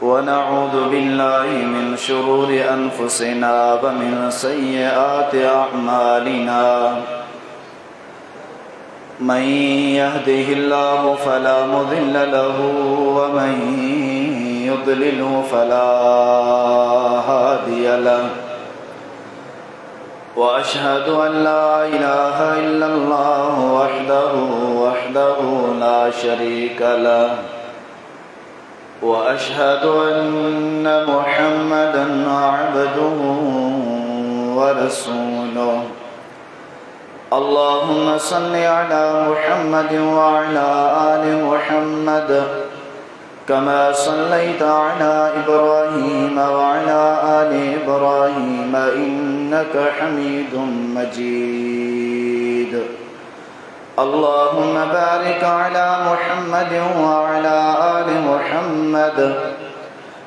ونعوذ بالله من شرور أنفسنا ومن سيئات أعمالنا من يهده الله فلا مضل له ومن يضلله فلا هادي له وأشهد أن لا إله إلا الله وحده لا شريك له وأشهد أن محمدا عبده ورسوله اللهم صل على محمد وعلى آل محمد كما صليت على إبراهيم وعلى آل إبراهيم إنك حميد مجيد اللهم بارك على محمد وعلى آل محمد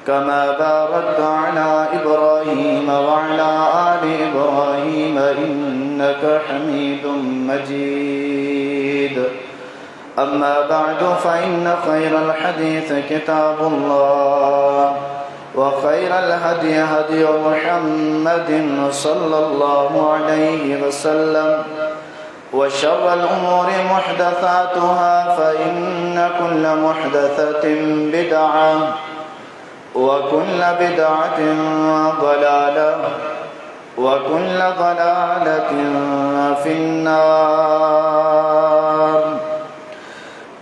كما باركت على إبراهيم وعلى آل إبراهيم إنك حميد مجيد أما بعد فإن خير الحديث كتاب الله وخير الهدي هدي محمد صلى الله عليه وسلم وشر الأمور محدثاتها فإن كل محدثة بدعة وكل بدعة ضلالة وكل ضلالة في النار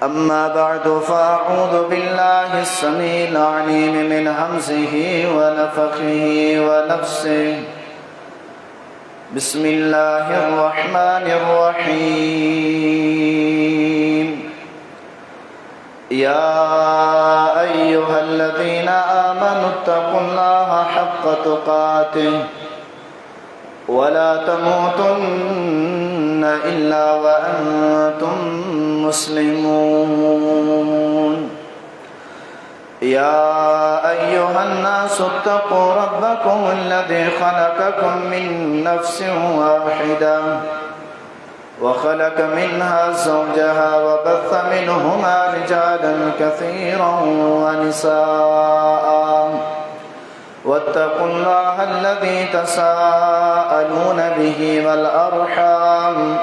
أما بعد فأعوذ بالله السميع العليم من همزه ونفخه ونفسه بسم الله الرحمن الرحيم يا أيها الذين آمنوا اتقوا الله حق تقاته ولا تموتن إلا وأنتم مسلمون يا أيها الناس اتقوا ربكم الذي خلقكم من نفس واحدة وخلق منها زوجها وبث منهما رجالا كثيرا ونساء واتقوا الله الذي تساءلون به والأرحام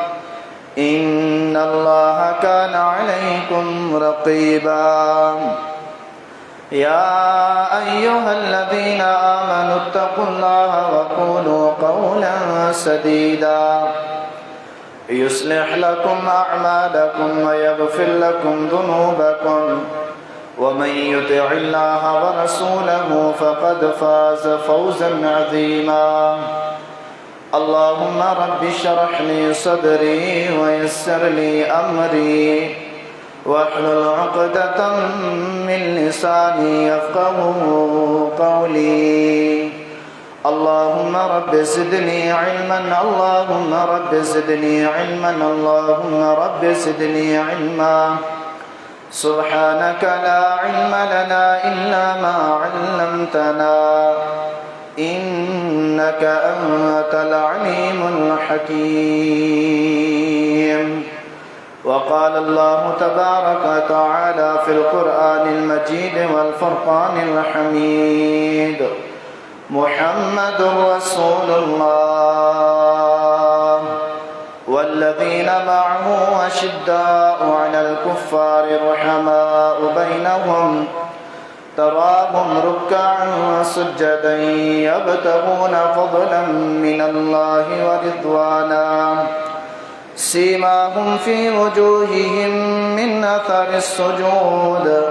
إن الله كان عليكم رقيبا يا أيها الذين آمنوا اتقوا الله وقولوا قولا سديدا يصلح لكم أعمالكم ويغفر لكم ذنوبكم ومن يطع الله ورسوله فقد فاز فوزا عظيما اللهم رب اشرح لي صدري ويسر لي أمري واحلل عقدة من لساني يفقهوا قولي اللهم رب زدني علما اللهم رب زدني علما اللهم رب زدني علما سبحانك لا علم لنا إلا ما علمتنا إنك أنت العليم الحكيم وقال الله تبارك وتعالى في القرآن المجيد والفرقان الحميد محمد رسول الله والذين معه أشداء على الكفار رحماء بينهم تراهم ركعا سجدا يبتغون فضلا من الله ورضوانا سيماهم في وجوههم من أثر السجود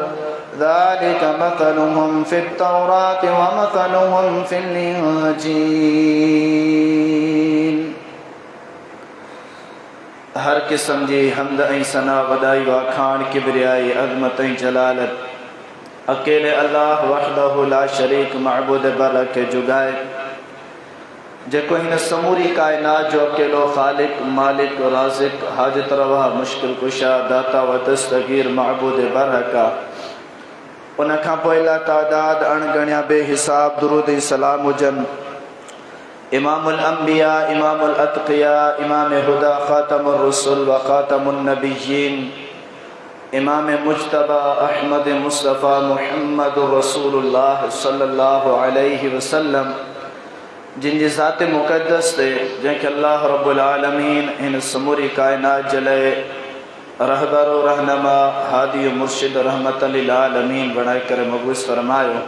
ذلك مثلهم في التوراة ومثلهم في الإنجيل हर किस्म जी हमद ऐं सना वॾाई वाखाण किबरियाई अज़मत ऐं जलालत अकेले अल्लाह वहदहु ला शरीक मअबूद बर खे जुगाए जेको हिन समूरी कायनात जो अकेलो ख़ालिक मालिक राज़िक हाजत रवा मुश्किल कुशा दाता व दस्तगीर मअबूद बर का उन खां पोइ ला तादाद अणगणिया बेहिसाब दुरूद सलाम हुजन इमामुल अंबिया इमामुल अतकिया इमाम हुदा खातमुर रसूल व खातमुन नबिय्यीन इमाम मुज्तबा अहमद मुस्तफ़ा मुहम्मद रसूलुल्लाह सल्लल्लाहु अलैहि वसल्लम जिन जी ज़ात मुक़द्दस ते जंहिंखे अल्लाह रब्बुल आलमीन हिन समूरी कायनात जे लाइ रहबर रहनमा हादी मुर्शिद रहमत लिल आलमीन बणाए करे मबूस फरमायो।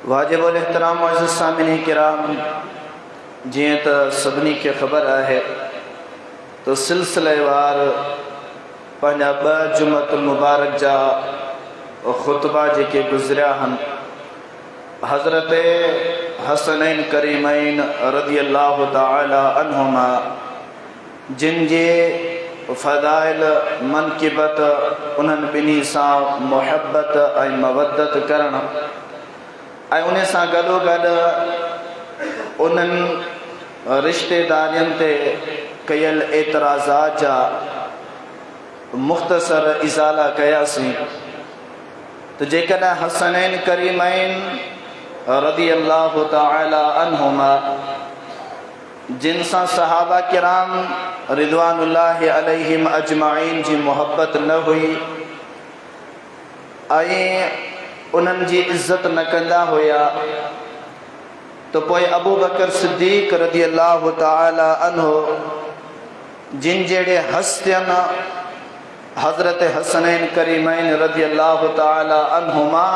वाजिबुल एहतराम मुअज़्ज़िज़ सामिनी किराम, जीअं त सभिनी खे ख़बर आहे तो सिलसिलेवार पंहिंजा ॿ जुमतुल मुबारक जा ख़ुतबा जेके गुज़रिया आहिनि, हज़रत हसनैन करीमैन रज़ी अल्लाह तआला अन्हुमा जिन जे फ़ज़ाइल मनक़िबत उन्हनि ॿिन्ही सां मुहब्बत ऐं मवदत करणु ऐं उन सां गॾोगॾु उन्हनि रिश्तेदारियुनि ते कयल एतिराज़ात जा मुख़्तसर इज़ाला कयासीं। तो जेकॾहिं हसनैन करीमैन रज़ी अल्लाह तआला अन्हुमा जिन सां सहाबा किराम रिज़वानुल्लाहि अलैहिम अजमाइन जी मोहब्बत न हुई ऐं उन्हनि जी इज़्ज़त न कंदा हुया, तो पोइ अबू बकर सिद्दीक़ रज़ी अल्लाह तआला अन्हु जिन जहिड़े हस्तियनि हज़रत हसनैन करीमैन रज़ी अल्लाह तआला अन्हुमा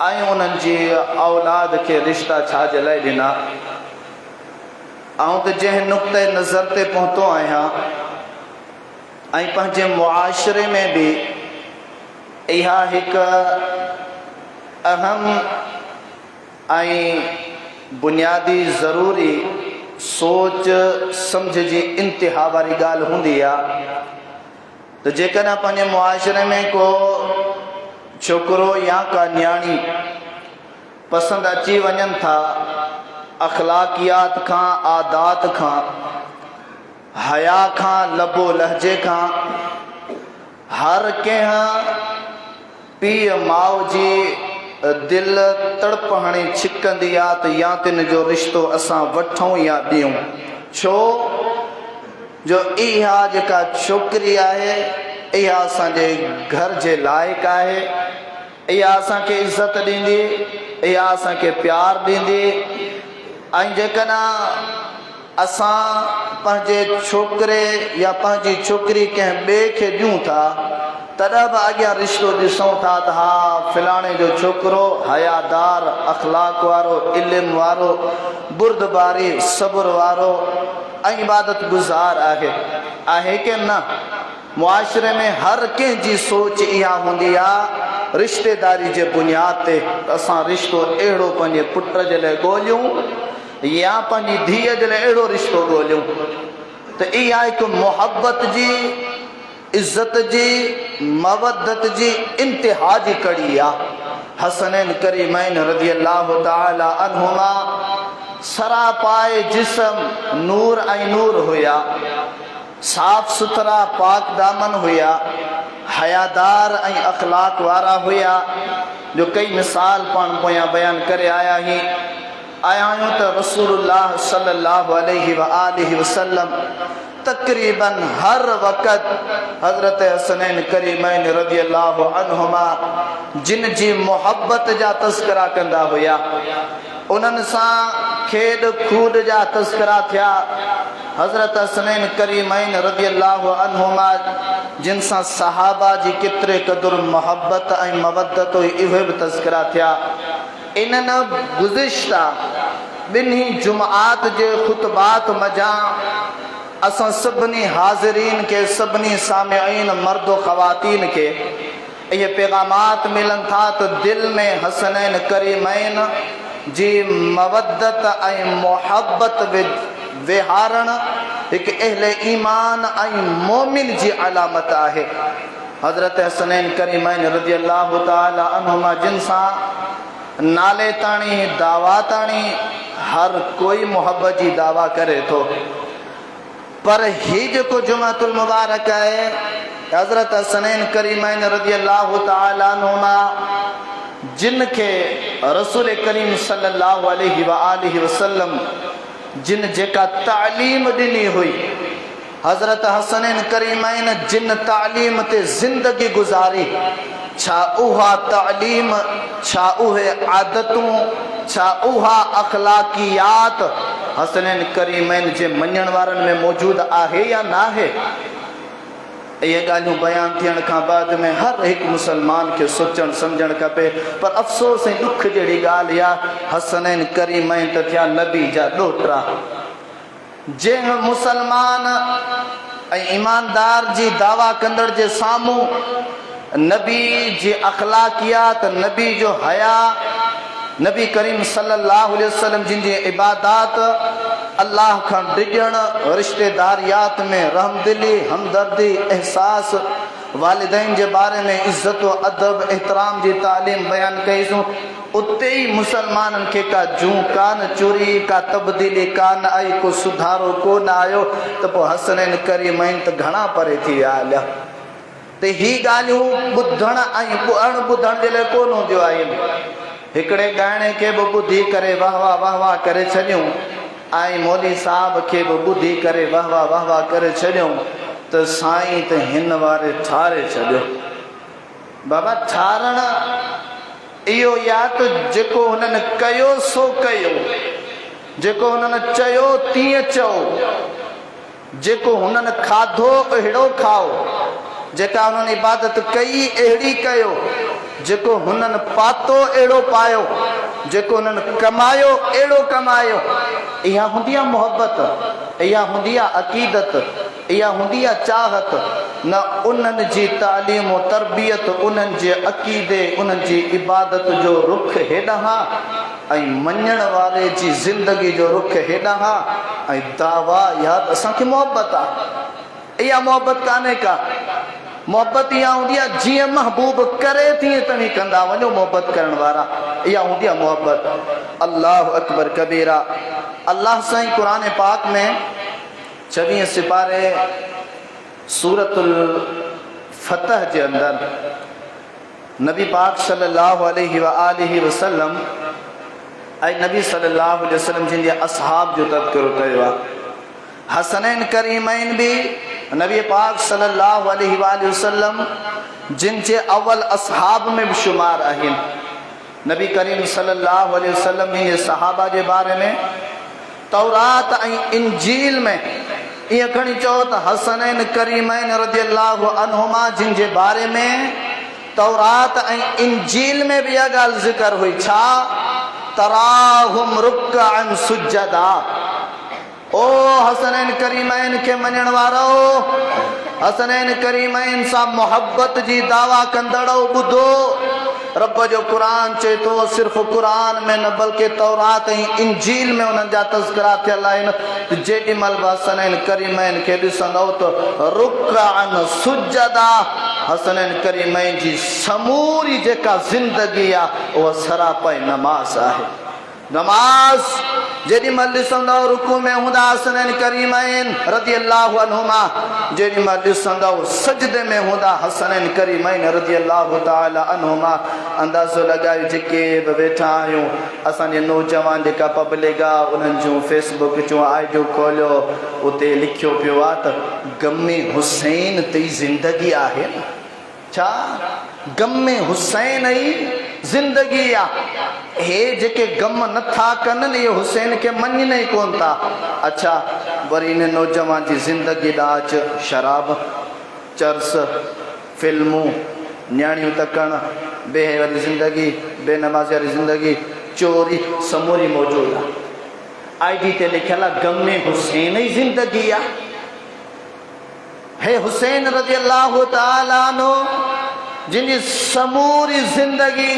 ऐं उन्हनि जी औलाद के रिश्ता छाजे लाइ ॾिना। आउं त जंहिं नुक़्ते नज़र ते पहुतो आहियां ऐं पंहिंजे मुआशरे में भी इहा हिकु अहम ऐं बुनियादी ज़रूरी सोच समझ जी इंतिहा वारी ॻाल्हि हूंदी आहे। तो जेकॾहिं पंहिंजे मुआशरे में को छोकिरो या का न्याणी पसंदि अची वञनि था, अखलाकियात खां आदात खां हया खां लबो लहजे खां हर कंहिं पीउ माउ जी दिल तड़पहणी छिकंदी आहे त या तिन जो रिश्तो असां वठूं या ॾियूं, छो जो इहा जेका छोकिरी आहे इहा असांजे घर जे लाइक़ु आहे, इहा असांखे इज़त ॾींदी, इहा असांखे प्यार ॾींदी। ऐं जेकॾहिं असां पंहिंजे छोकिरे या पंहिंजी छोकिरी कंहिं ॿिए खे ॾियूं था तॾहिं बि अॻियां रिश्तो ॾिसूं था त हा फलाणे जो छोकिरो हयादार अखलाक वारो इल्म वारो बुर्दबारी सब्र वारो ऐं इबादत गुज़ार आहे कि न। मुआशरे में हर कंहिं जी सोच इहा हूंदी आहे रिश्तेदारी जे बुनियाद ते असां रिश्तो अहिड़ो पंहिंजे पुट जे लाइ ॻोल्हियूं या पंहिंजी धीअ जे लाइ अहिड़ो रिश्तो ॻोल्हियूं। त इहा हिकु मुहबत जी इज़त जी मवदत जी इंतिहा जी कड़ी आहे। हसनैन करीमैन रज़ी अल्लाह तआला अन्हुमा सरापाए जिस्म नूर ऐं नूर हुया, साफ़ सुथरा पाक दामन हुया, हयादार ऐं अखलाक वारा हुया, जो कई मिसाल पाण पोयां बयान करे आया आहियूं त रसूलुल्लाह सल्लल्लाहु अलैहि व आलिहि वसल्लम तक़रीबन हर वक़्त हज़रत हसनैन करीमैन रज़ी अल्लाह अन्हुमा जिन जी मोहब्बत जा तज़किरा कंदा हुया, उन्हनि सां खेॾ खूड जा तज़किरा थिया। हज़रत हसनैन करीमैन रज़ी अल्लाह अन्हुमा जिन सां सहाबा जी केतिरे क़दुरु मोहब्बत ऐं मवदत हुई, इहे बि तज़किरा थिया। इन्हनि गुज़िश्ता ॿिन्ही जुमआत जे ख़ुतबात मज़ा असां सभिनी हाज़िरीन के सभिनी सामिईन मर्द ख़वातीन के ये पैगामात मिलन था तो दिल में हसनैन करीमैन जी मवदत ऐं मोहब्बत विहारण एक अहले ईमान ऐं मोमिन जी अलामत आहे। हज़रत हसनैन करीमैन रज़ी अल्लाह तआला अन्हुमा जिन सां नाले ताणी दावा ताणी हर कोई मोहब्बत जी दावा करे थो, पर ही जो जुमातुल मुबारक है हज़रत हसनैन करीमैन रज़ी अल्लाह तआला अन्हुमा जिन के रसूल करीम सल्लल्लाहु अलैहि व आलिहि वसल्लम जिन जेका तालीम ॾिनी हुई, हज़रत हसनैन करीमैन जिन तालीम ते ज़िंदगी गुज़ारी, छा उहा तालीम, छा उहे आदतूं, छा उहा अखलाकियात हसनैन करीमैन जे मञण वारनि में मौजूद आहे या न आहे? ये ॻाल्हियूं बयान थियण खां बाद में हर एक मुसलमान के सोचण समझण खपे। पर अफ़सोस ऐं दुख जहिड़ी ॻाल्हि आहे, हसनैन करीमैन त थिया नबी जा ॾोहिटा। जंहिं मुसलमान ऐं ईमानदार जी दावा कंदड़ जे साम्हूं नबी जी अखलाकियात, नबी जो हया, नबी करीम सल्लल्लाहु अलैहि वसल्लम जिन जी इबादात, अल्लाह खां डिॼण, रिश्तेदारियात में रहमदिली, हमदर्दी, एहसास, वालिदैन जे बारे में इज़्ज़त व अदब, एहतराम जी तालीम बयान कईसूं, उते ई मुसलमाननि खे का जूं कान चुरी, का तब्दीली कान आई, को सुधारो कोन आयो, त पोइ हसनैन करीमैन त घणा परे थी विया हलिया। त ही ॻाल्हियूं ॿुधण ऐं अणॿुधण जे लाइ कोन हूंदियूं आहिनि। हिकिड़े ॻाइणे खे बि ॿुधी करे वाह वाह वाह वाह करे छॾियूं, ऐं मौली साहब खे बि ॿुधी करे वाह वाह वाह वाह करे छॾियूं, त साईं त हिन वारे ठारे छॾियो। बाबा ठारण इहो या त जेको हुननि कयो सो कयो, जेको हुननि चयो तीअं चओ, जेको हुननि खाधो अहिड़ो खाओ, जेका हुननि इबादत कई अहिड़ी कयो, जेको हुननि पातो अहिड़ो पायो, जेको हुननि कमायो अहिड़ो कमायो। इहा हूंदी आहे मुहबत, इहा हूंदी आहे अक़ीदत, इहा हूंदी आहे चाहत। न उन्हनि जी तालीम और तरबियत, उन्हनि जे अक़ीदे, उन्हनि जी इबादत जो रुख हेॾां ऐं मञण वारे जी ज़िंदगी जो रुख हेॾां, ऐं दावा या असांखे मुहबत आहे। इहा मुहबत कान्हे का। मोहब्बत इहा हूंदी आहे जीअं महबूब करे तीअं तव्हीं कंदा वञो, मोहब्बत करण वारा, इहा हूंदी आहे मोहब्बत। अल्लाह अकबर कबीरा। अल्लाह साईं क़ुरान पाक में 26 सिपारे सूरतुल फतह जे अंदर नबी पाक सल्लल्लाहु अलैहि व आलिहि वसल्लम ऐं नबी सल्लल्लाहु अलैहि वसल्लम जिन जे असहाब जो तज़किरो कयो आहे। हसनैन करीमैन भी नबी पाक सल्लल्लाहु अलैहि वसल्लम जिन जे अव्वल असहाब में भी शुमार आहिनि। नबी करीम सल्लल्लाहु अलैहि वसल्लम जे सहाबा जे बारे में तौरात ऐं इंजील में ईअं खणी चओ त हसनैन करीमैन रज़ियल्लाहु अन्हुमा जिन जे बारे में तौरात ऐं इंजील में भी इहा ॻाल्हि ज़िक्र हुई। छा? तराहुम रुक्अन सुजदा। ओ हसनैन करीमैन के मञण वारो, हसनैन करीमैन सां मोहब्बत जी दावा कंदड़ो, ॿुधो रब जो क़ुरान चए थो, सिर्फ़ क़ुरान में न बल्कि तौरात ऐं इंजील में उन्हनि जा तज़किरा थियल आहिनि। जेॾी महिल बि हसनैन करीमैन खे ॾिसंदो त रुक्अन सुजदा, हसनैन करीमैन जी समूरी जेका ज़िंदगी आहे उहा सरापा नमाज़ आहे। नमाज जेॾी महिल ॾिसंदव रुकू में हूंदा हसनैन करीमैन रज़ियल्लाहु अन्हुमा, जेॾी महिल ॾिसंदव सजदे में हूंदा हसनैन करीमैन रज़ियल्लाहु ताला अन्हुमा। अंदाज़ो लॻायो जेके बि वेठा आहियूं, असांजे नौजवान जेका पब्लिक आहे, उन्हनि जूं फेसबुक जूं आईडियूं खोलियो, उते लिखियो पियो आहे त गमे हुसैन ते ज़िंदगी आहे। छा? गमे हुसैन ई ज़िंदगी आहे। हे जेके गम नथा कनि, इहे हुसैन खे मञनि ई कोन था। अच्छा, वरी इन नौजवान जी ज़िंदगी ॾांहुं अच, शराब, चर्स, फिल्मूं, न्याणियूं तकण, बेहे वारी ज़िंदगी, बेनमाज़ी वारी ज़िंदगी, चोरी समूरी मौजूदु आहे। आईडी ते लिखियल आहे गमे हुसैन ई ज़िंदगी आहे। हे हुसैन रज़ियल्लाहु ताला अन्हु जिन जी समूरी ज़िंदगी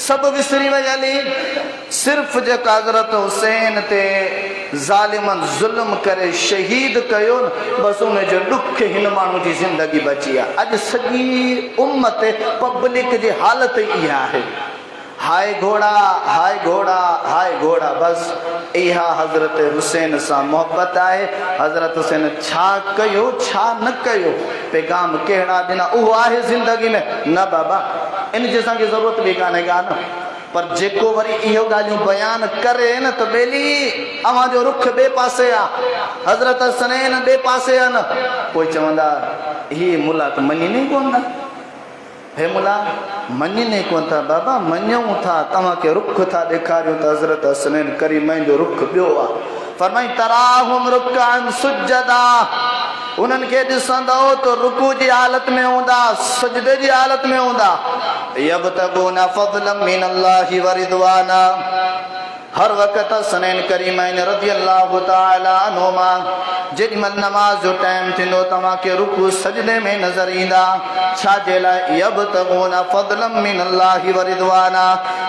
सब विसरी वई हली, सिर्फ़ जेका हज़रत हुसैन ते ज़ालिमन ज़ुल्म करे शहीद कयो न, बसि उन जो ॾुख हिन माण्हू जी ज़िंदगी बची आहे। अॼु सॼी उम्मत पब्लिक जी हालत इहा आहे। हाय घोड़ा, हाय घोड़ा, हाय घोड़ा, बस इहा हज़रत हुसैन सां मोहब्बत आहे। हज़रत हुसैन छा कयो, छा न कयो, पैगाम कहिड़ा ॾिना, उहो आहे ज़िंदगी में। न बाबा, इन जी असांखे ज़रूरत बि कान्हे का न। पर जेको वरी इहो ॻाल्हियूं बयान करे न त बेली अवां जो रुख ॿिए पासे आहे, हज़रत हसनैन ॿिए पासे आहे न, पोइ चवंदा ही मुला त मञीने कोन था, हे मुला मञीने कोन था, बाबा मञूं था, तव्हांखे रुख था ॾेखारियूं त हज़रत हसनैन करीमैन जो रुख ॿियो आहे। फरमाई तराहुम रुकअन सुजदा, उन्हनि खे ॾिसंदो त रुकू जी हालत में हूंदा, सजदे जी हालत में हूंदा। यबतगूना फज़लन मिनल्लाहि व रिदवाना, हर वक़्त हसनैन करीमैन रज़ियल्लाहु तआला अन्हुमा जेॾीमहिल नमाज़ जो टाइम थींदो तव्हांखे रुकू सजदे में नज़र ईंदा। छाजे लाइ? यबतगूना फज़लन मिनल्लाहि व रिदवाना,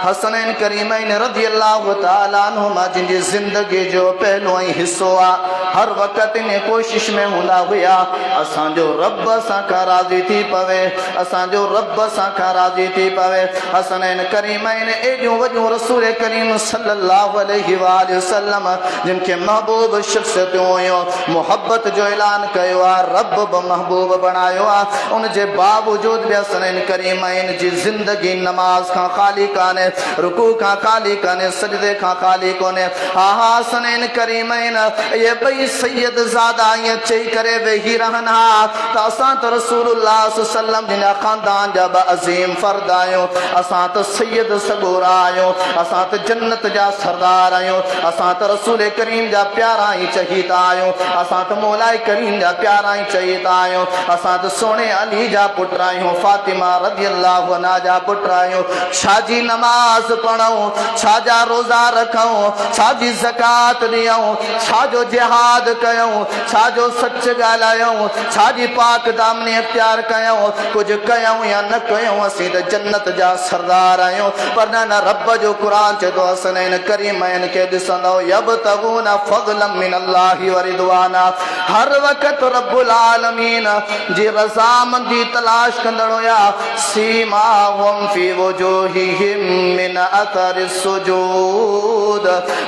हसनैन करीमैन रज़ियल्लाहु तआला अन्हुमा जिनजी ज़िंदगी जो पहलो ऐं हिस्सो आहे, हर वक़्त इन कोशिश में हूंदा हुआ असांजो रब असां खां राज़ी थी पवे, असांजो रब असां खां राज़ी थी पवे। हसनैन करीमैन एॾियूं वॾियूं रसूल करीम सल्लल्लाहु अलैहि वसल्लम जिनखे महबूब शख्सियतूं हुयूं, मोहब्बत जो ऐलान कयो आहे, रब बि महबूब बणायो आहे, उनजे बावजूद बि हसनैन करीमैन जी ज़िंदगी नमाज खां ख़ाली कान्हे, रुकू खां ख़ाली कान्हे, सजदे खां ख़ाली कोन्हे। हा हसनैन करीमैन ये ॿई सैयद ज़ादा ईअं चई करे वेही रहनि हा त असां त रसूलुल्लाह सल्लल्लाहु अलैहि वसल्लम जिन ख़ानदान जा ब अज़ीम फ़र्द आहियूं, असां त सैयद सगोरा आहियूं, असां त जन्नत जा सरदार आहियूं, असां त रसूल करीम जा प्यारा ई चहीता आहियूं, असां त मौला करीम जा प्यारा ई चहीता आहियूं, असां त सोने अली जा पुट आहियूं, फातिमा रज़ियल्लाहु अन्हा जा पुट आहियूं। छाजी नमाज़ पढ़ूं, छाजा रोज़ा रखूं, छाजी ज़कात ॾियूं, छाजो जिहाद कयूं, छाजो सच ॻाल्हायूं, छाजी पाक दामनी इख्तियार कयूं, कुझु कयूं या न कयूं, असीं त जन्नत जा सरदार आहियूं। पर न रब जो क़ुरान चए थो हसनैन करीमैन खे ॾिसंदो यबतगूना फज़लन मिनल्लाहि व रिदवाना, हर वक़्त रब्बुल आलमीन जी रज़ामंदी तलाश कंदड़ हुया। सीमाहुम फी वुजूहिहिम मिन अथरि सुजूद,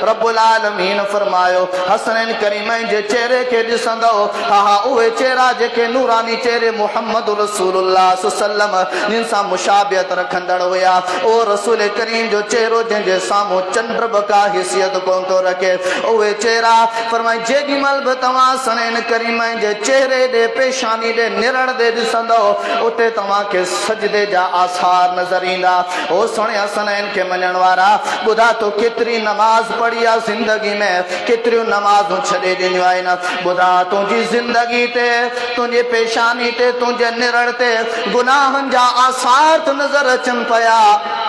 रब्बुल आलमीन फरमायो हसनैन करीमैन जे चेहरे खे ॾिसंदो, हा उहे चेहरा जेके नूरानी चेहरे मुहम्मद रसूलुल्लाह सल्लम जिन सां मुशाबियत रखंदड़ हुया, ओ रसूल करीम जो चेहरो जंहिंजे साम्हूं चंड बि का हैसियत कोन थो रखे, उहे चेहरा फरमाई जेॾीमहिल बि तव्हां हसनैन करीमैन जे चेहरे ॾे पेशानी ॾे निरण ॾे ॾिसंदो उते तव्हांखे सजदे जा आसार नज़र ईंदा। ओ सुणे हसनैन खे मञण वारा, ॿुधा तो केतिरी नमाज़ पढ़ी आहे ज़िंदगी में, केतिरियूं नमाज़ूं छॾे ॾिनियूं आहिनि। ॿुधा तुंहिंजी ज़िंदगी ते, तुंहिंजे पेशानी ते, तुंहिंजे निरण ते गुनाहनि जा आसार त नज़र अचनि पिया,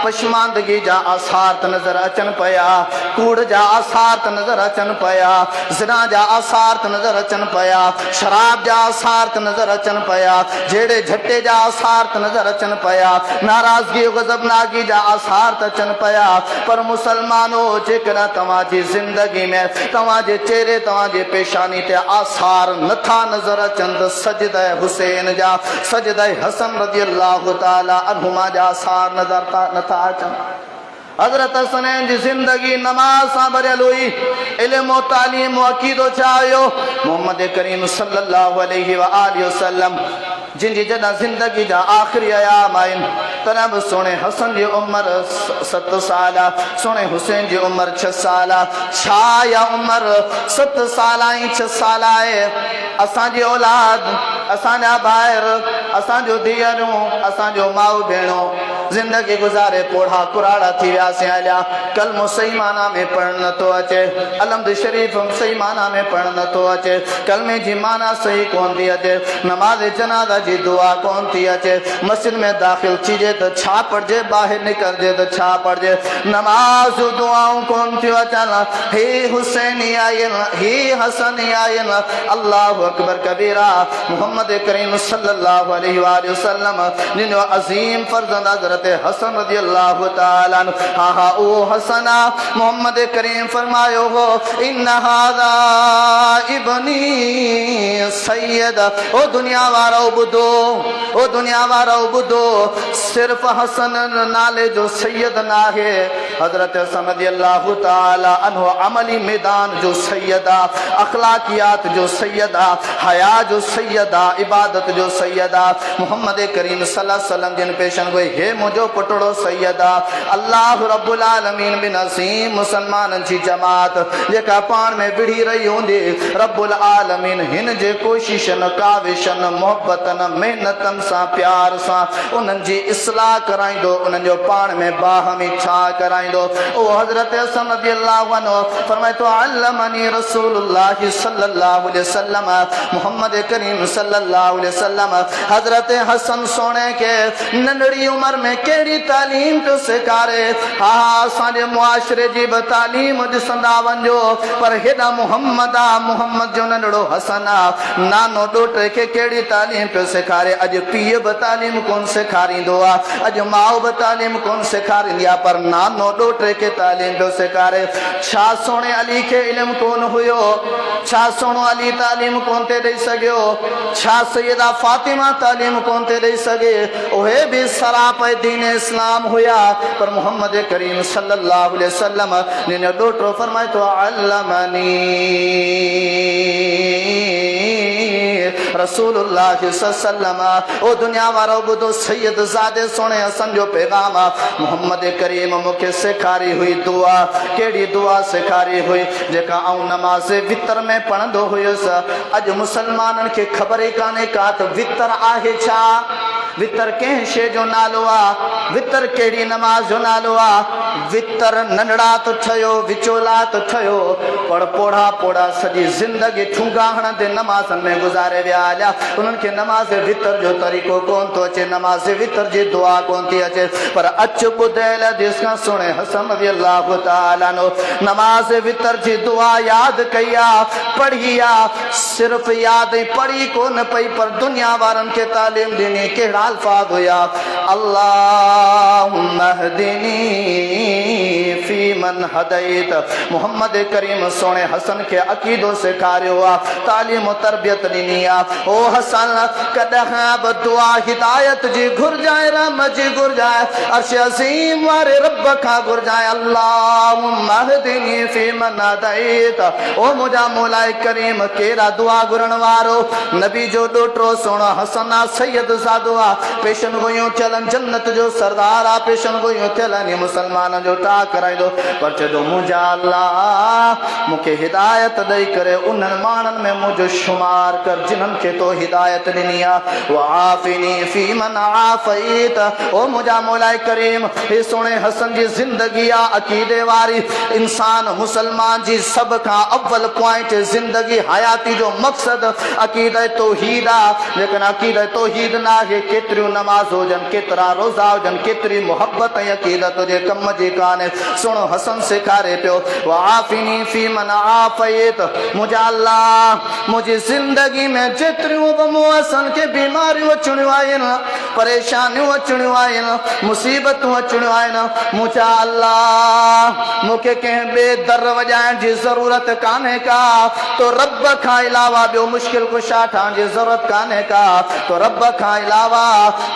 पशमांदगी जा आसार त नज़र अचनि पिया, कूड़ जा आसार त नज़र अचनि पिया, ज़िना जा आसार त नज़र अचनि पिया, शराब जा आसार त नज़र अचनि पिया, जहिड़े झटे जा आसार त नज़र अचनि पिया, नाराज़गी गज़बनागी जा आसार त अचनि पिया। पर मुसलमानो जेकॾहिं तव्हांजी ज़िंदगी में तव्हांजे चेहरे तव्हांजे पेशानी ते आसार नथा नज़र अचनि त सजदे हुसैन जा, सजदे हसन रज़ियल्लाहु तआला अन्हुमा जा आसार नथा अचनि। हज़रत हसनैन जी ज़िंदगी नमाज सां भरियल हुई, इल्म और तालीम और अक़ीदो छा हुयो? मोहम्मद करीम सल्लल्लाहु अलैहि वसल्लम जिनजी जॾहिं ज़िंदगी जा आख़िरी अयाम आहिनि तॾहिं बि सुहिणे हसन जी उमिरि 7 साल, सुहिणे हुसैन जी उमिरि 6 साल। छा या उमिरि 7 साल ऐं 6 साल आहे? असांजी औलाद, असांजा ॿाहिर, असांजो धीअरूं, असांजो माउ भेणूं ज़िंदगी गुज़ारे पोढ़ा कुराड़ा थी वियासीं हलिया। कलमो सही माना में पढ़ण नथो अचे, अलमद शरीफ़ सही माना में पढ़ण नथो अचे, कलमे जी माना सही कोन थी अचे, नमाज़ जनाज़ा जी दुआ कोन थी अचे, मस्जिद में दाख़िल थीजे त छा पढ़जे, ॿाहिरि निकिरजे त छा पढ़जे, नमाज़ दुआऊं कोन थियूं अचनि। हे हुसैनी आहिनि, हे हसनी आहिनि, अल्लाहु अकबर कबीरा। मोहम्मद करीम सल्लल्लाहु अलैहि वसल्लम जिनो अज़ीम फर्ज़ंद हज़रत हसन रज़ियल्लाहु तआला अन्हु, हा ओ हसना मोहम्मद करीम फरमायो हो इन हाज़ा इब्नी सैयद। ओ दुनिया वारो ॿुधो, ओ दुनिया वारो ॿुधो, सिर्फ़ हसन नाले जो सैयद न आहे, हज़रत हसन रज़ियल्लाहु ताला अन्हु अमली मैदान जो सैयदा, अखलाकियात जो सैयदा, हया जो सैयदा, इबादत जो सैयदा, मोहम्मद करीम सल्लल्लाहु अलैहि वसल्लम जिन पेशन गोई हे मुझो पुटड़ो सैयदा। अल्लाह रब्बुल आलमीन बिन असीम मुसलमानन जी जमात जेका पाण में विढ़ी रही हूंदी, रब्बुल आलमीन हिन जे कोशिशन काविशन मोहब्बतन मेहनतन सां प्यार सां उन्हनि जी इस्लाह कराईंदो, उन्हनि जो पाण में बाहमी छा कराईंदो। ओ हज़रत हसन रज़ियल्लाहु अन्हु फरमाए तो अल्लमनी रसूलुल्लाह सल्लल्लाहु अलैहि वसल्लम, मोहम्मद करीम सल्लल्लाहु अलैहि वसल्लम हज़रत हसन सोने के नंढड़ी उम्र में केड़ी तालीम तो सेखारे। हा असांजे मुआशरे जी बि तालीम ॾिसंदा वञो, पर हेॾा मोहम्मद आ, मोहम्मद जो नंढड़ो हसन आ, नानो ॾोटे खे केड़ी तालीम पियो सेखारे। अॼु पीउ बि तालीम कोन सेखारींदो आहे, अॼु माउ बि तालीम कोन सेखारींदी आहे, पर नानो ॾोटे खे तालीम पियो सेखारे। छा सोणे अली खे इल्मु कोन हुयो? छा सोणो अली तालीम कोन ते ॾेई सघियो? छा सैयदा फातिमा तालीम कोन ते ॾेई सघे? उहे बि सराप दीन इस्लाम हुया, पर मोहम्मद करीम सल्लल्लाहु अलैहि वसल्लम ने ॾोटो फरमाए तो अल्लमनी रसूलुल्लाह सल्लल्लाहु अलैहि वसल्लम। ओ दुनिया वारो ॿुधो, सैयद ज़ादे सोणे हसन जो पैगाम आहे। मोहम्मद करीम मूंखे सेखारी हुई दुआ, कहिड़ी दुआ सेखारी हुई जेका आऊं नमाज़ वितर में पढ़ंदो हुयुसि। अॼु मुसलमाननि खे ख़बर ई कान्हे का त वितर आहे छा, वितर कंहिं शइ जो नालो आहे, वितर कहिड़ी नमाज़ जो नालो आहे। वितर नंढड़ा तो ठहियो, विचोला तो ठहियो, पर पोढ़ा पोढ़ा सॼी ज़िंदगी ठूंगा हणंदे नमाज़नि में गुज़ारे विया। उन्हनि खे नमाज़ वितर जो तरीक़ो कोन थो अचे, नमाज़ वितर जी दुआ कोन थी अचे। पर अच ॿुधयल हदीस खां सुणे हसन रज़ियल्लाहु ताला अन्हु नमाज़ वितर जी दुआ यादि कई आहे, पढ़ी आहे, सिर्फ़ यादि पढ़ी कोन पई, पर दुनिया वारनि खे तालीम ॾिनी। कहिड़ा अल्फाज़ हुया? अल्लाहुम्मा हदिनी फी मन हदैत। मोहम्मद करीम सोणे हसन खे अक़ीदो सेखारियो आहे, तालीम तरबियत ॾिनी आहे। ओ हसन कॾहिं बि दुआ हिदायत जी घुरजाए, रहम जी घुरजाए, अर्श अज़ीम वारे रब खां घुरजाए। अल्लाहुम्मा हदिनी फी मन हदैत। ओ मुंहिंजा मौला करीम केरा दुआ घुरण वारो? नबी जो ॾोटो सोणो हसन आ, सैयद ज़ादो आ, पेशन गोइयूं थियलनि जन्नत जो सरदार आ, पेशन गोइयूं थियलनि मुसलमान जो टा कराईंदो। पर चयो मुंहिंजा अल्लाह मूंखे हिदायत ॾेई करे उन्हनि माण्हुनि में मुंहिंजो शुमार कर जिन्हनि खे तो हिदायत ॾिनी आहे। वआफ़िनी फी मन आफ़ैत। ओ मुंहिंजा मौला करीम, हे सोणे हसन जी ज़िंदगी आ अक़ीदे वारी। इंसान मुसलमान जी सभ खां अव्वल पॉइंट ज़िंदगी हयाती जो मक़सद अक़ीदा तौहीद आहे। लेकिन अक़ीदा तौहीद न आहे, केतिरियूं नमाज़ हुजनि, केतिरा रोज़ा हुजनि, केतिरी मोहब्बत ऐं अक़ीदत जे कम जी कान्हे। सुणो हसन सेखारे पियो वआफ़िनी फी मन आफ़ैत। मुंहिंजा अल्लाह मुंहिंजी ज़िंदगी में जेतिरियूं बि मूं हसन खे बीमारियूं अचणियूं आहिनि, परेशानियूं अचणियूं आहिनि, मुसीबतूं अचणियूं आहिनि, मुंहिंजा अल्लाह मूंखे कंहिं ॿिए दर वॼाइण जी ज़रूरत कान्हे का। तो रब खां अलावा ॿियो मुश्किल कुशा ठहण जी ज़रूरत कान्हे का। तो रब खां अलावा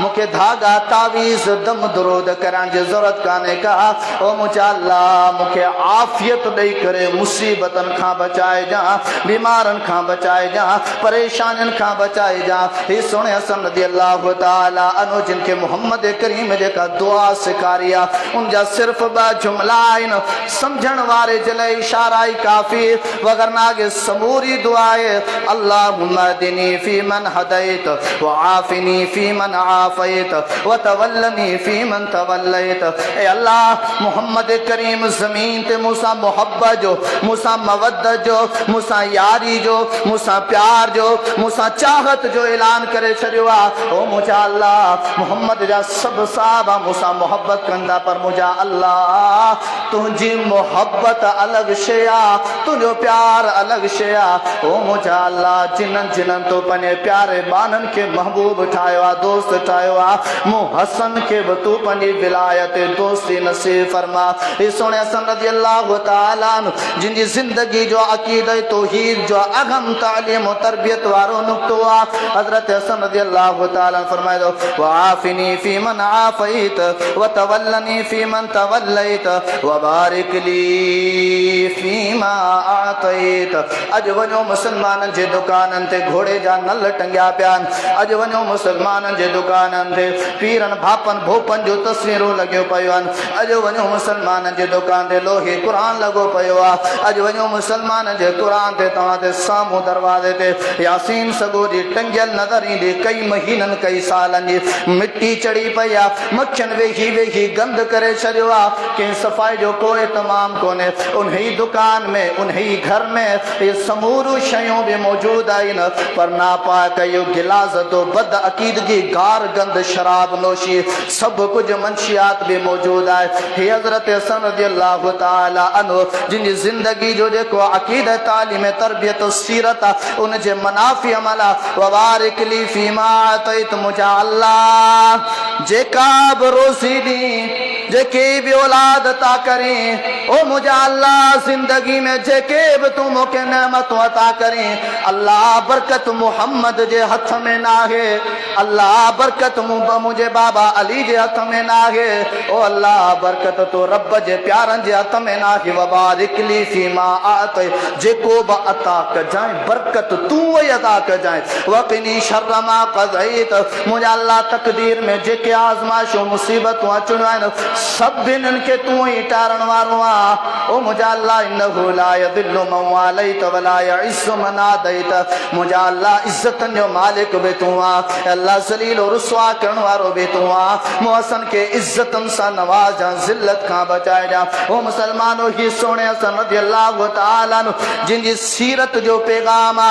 मूंखे धागा तावीज़ दम दरूद करण जी ज़रूरत कान्हे का। ओ मुंहिंजा अल्लाह मूंखे आफ़ियत ॾेई करे मुसीबतनि खां बचाइजां, बीमारनि खां बचाइजां, परेशानियुनि खां बचाइजां। ही सुणे हसन रज़ियल्लाहु ताला अन्हु जिनखे मोहम्मद करीम जेका दुआ सेखारी आहे, उनजा सिर्फ़ ॿ जुमला आहिनि, सम्झण वारे जे लाइ इशारा ई काफ़ी, वगरना आगे समूरी दुआ आहे। अल्लाहुम्मा हदिनी फी मन हदैत वआफ़िनी फी मन आफ़ैत वतवल्लनी फी मन तवल्लैत। ए अल्लाह मोहम्मद करीम ज़मीन ते मूंसां मोहब्बत जो, मूंसां मवद्दत जो, मूंसां यारी जो, मूंसां प्यार जो, मूंसां चाहत जो ऐलान करे छॾियो आहे। ओ मुंहिंजा अल्लाह मोहम्मद जा सभु साहबा मूंसां मोहब्बत कंदा, पर मुंहिंजा अल्लाह तुंहिंजी मोहब्बत अलॻि शइ आहे, तुंहिंजो प्यार अलॻि शइ आहे। ओ मुंहिंजा अल्लाह जिन्हनि जिन्हनि तो पंहिंजे प्यारे बाननि खे महबूब ठाहियो आहे, दोस्त ठाहियो आहे, मूं हसन खे बि तूं पंहिंजी विलायत दोस्ती नसीब फरमा। हे सोणे हसन रज़ी अल्लाह ताला जिन जी ज़िंदगी जो अक़ीदे तौहीद जो अहम तालीम और तरबियत वारो नुक्तो आ। हज़रत हसन रज़ी अल्लाह ताला फरमाए दो वाफ़िनी फ़ी मन आफ़ैत व तवल्लनी फ़ी मन तवल्लैत व बारिक ली फ़ीमा आतैत। अज वञो मुसलमाननि जे दुकाननि ते घोड़े जा नल टंगिया पिया आहिनि। अज वञो मुसलमाननि जे दुकाननि ते पीरनि भापनि भोपनि जो तस्वीरूं लॻियो पियो आहिनि। अज वञो मुसलमाननि जे दुकान ते लोहे क़ुरान लॻो पियो आहे। अज वञो मुसलमाननि जे क़ुरान ते तव्हां ते साम्हूं दरवाज़े ते यासीन सॻो जी टंगियल नज़र ईंदी। कई महीननि कई सालनि जी मिटी चढ़ी पई आहे। मक्खियुनि वेही वेही गंद करे छॾियो आहे। कंहिं सफ़ाई जो कोई तमामु कोन्हे। उन ई दुकान में उन ई घर में इहे समूरियूं शयूं बि मौजूदु आहिनि पर नापाक इहो गिलास तो बद अक़ीदगी गार गंद शराब नोशी सब कुछ मंशियात भी मौजूद है। हे हज़रत हसन रज़ी अल्लाह ताला अन्हु जिन जी ज़िंदगी जो जेको अक़ीदा तालीम तरबियत सीरत उन जे मनाफ़ी अमल वबारिक ली फ़ीमा आतैत। मुझा अल्लाह जेका बि रोज़ी दी जेके भी औलाद अता करें ओ मुझा अल्लाह जिंदगी में जेके भी तू मूंखे नेमत अता करें अल्लाह बरकत मोहम्मद जे हथ में ना है। अल्लाह बरकत मुझे बाबा अली जे हथ में ना है। ओ अल्लाह बरकत तो रब जे प्यारन जे हथ में ना है। वबारिक ली फ़ीमा आतै जेको बि अता कजाए बरकत तू वही अता कजाए। वक़िनी शर्र मा क़ज़ैत मुझा अल्लाह तकदीर में जेके आज़माइशूं मुसीबतूं अचणियूं आहिनि सभिनीनि खे तू ही टारण वारो आ। ओ मुझा अल्लाह इन्नहु ला यदिल्लु मन वालैत वला यइस्सु मन आदैत। मुझा अल्लाह इज्जतनि जो मालिक भी तू आ। अल्लाह ज़लील और रुसवा करण वारो भी तू आ। मुहसन के इज्जतनि सां नवाजा ज़िल्लत खां बचाए जा। ओ मुसलमानो ही सोने हसन रज़ी अल्लाह ताला जिन जी सीरत जो पैगाम आ